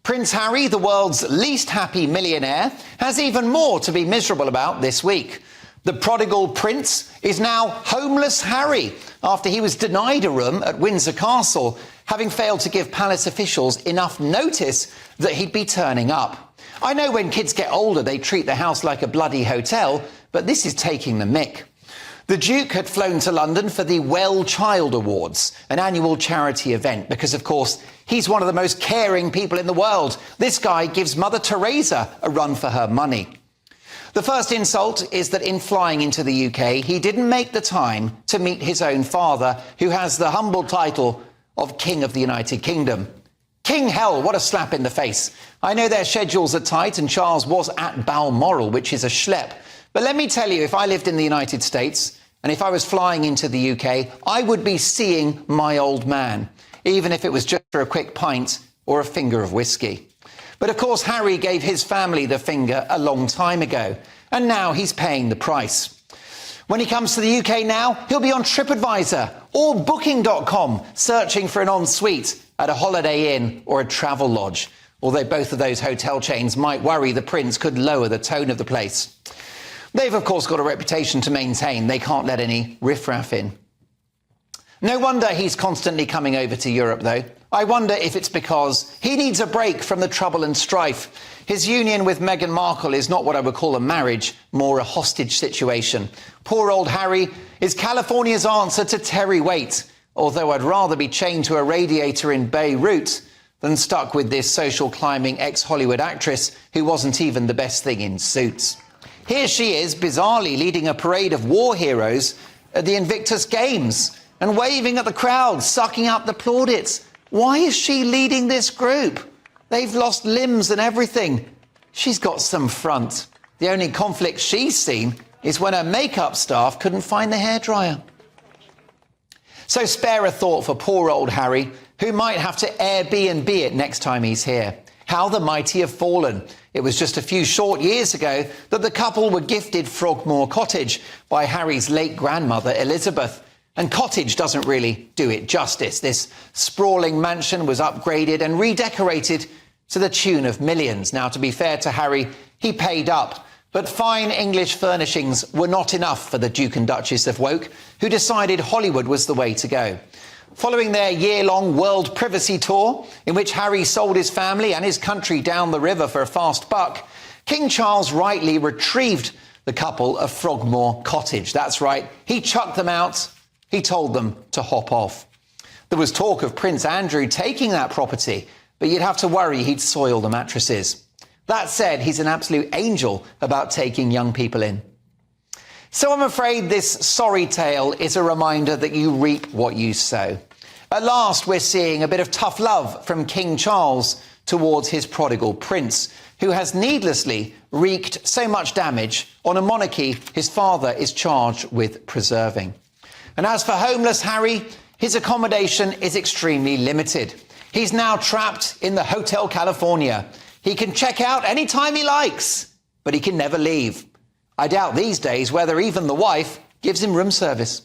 Prince Harry, the world's least happy millionaire, has even more to be miserable about this week. The prodigal prince is now homeless Harry after he was denied a room at Windsor Castle, having failed to give palace officials enough notice that he'd be turning up. I know when kids get older they treat the house like a bloody hotel, but this is taking the mick. The Duke had flown to London for the Well Child Awards, an annual charity event, because, of course, he's one of the most caring people in the world. This guy gives Mother Teresa a run for her money. The first insult is that in flying into the UK, he didn't make the time to meet his own father, who has the humble title of King of the United Kingdom. King hell, what a slap in the face. I know their schedules are tight and Charles was at Balmoral, which is a schlep. But let me tell you, if I lived in the United States and if I was flying into the UK, I would be seeing my old man, even if it was just for a quick pint or a finger of whiskey. But of course, Harry gave his family the finger a long time ago, and now he's paying the price. When he comes to the UK now, he'll be on TripAdvisor or Booking.com searching for an ensuite at a Holiday Inn or a travel lodge, although both of those hotel chains might worry the prince could lower the tone of the place. They've, of course, got a reputation to maintain. They can't let any riffraff in. No wonder he's constantly coming over to Europe, though. I wonder if it's because he needs a break from the trouble and strife. His union with Meghan Markle is not what I would call a marriage, more a hostage situation. Poor old Harry is California's answer to Terry Waite, although I'd rather be chained to a radiator in Beirut than stuck with this social climbing ex-Hollywood actress who wasn't even the best thing in Suits. Here she is, bizarrely leading a parade of war heroes at the Invictus Games and waving at the crowd, sucking up the plaudits. Why is she leading this group? They've lost limbs and everything. She's got some front. The only conflict she's seen is when her makeup staff couldn't find the hairdryer. So spare a thought for poor old Harry, who might have to Airbnb it next time he's here. How the mighty have fallen. It was just a few short years ago that the couple were gifted Frogmore Cottage by Harry's late grandmother, Elizabeth. And cottage doesn't really do it justice. This sprawling mansion was upgraded and redecorated to the tune of millions. Now, to be fair to Harry, he paid up. But fine English furnishings were not enough for the Duke and Duchess of Woke, who decided Hollywood was the way to go. Following their year-long world privacy tour, in which Harry sold his family and his country down the river for a fast buck, King Charles rightly retrieved the couple of Frogmore Cottage. That's right, he chucked them out. He told them to hop off. There was talk of Prince Andrew taking that property, but you'd have to worry he'd soil the mattresses. That said, he's an absolute angel about taking young people in. So I'm afraid this sorry tale is a reminder that you reap what you sow. At last, we're seeing a bit of tough love from King Charles towards his prodigal prince, who has needlessly wreaked so much damage on a monarchy his father is charged with preserving. And as for homeless Harry, his accommodation is extremely limited. He's now trapped in the Hotel California. He can check out any time he likes, but he can never leave. I doubt these days whether even the wife gives him room service.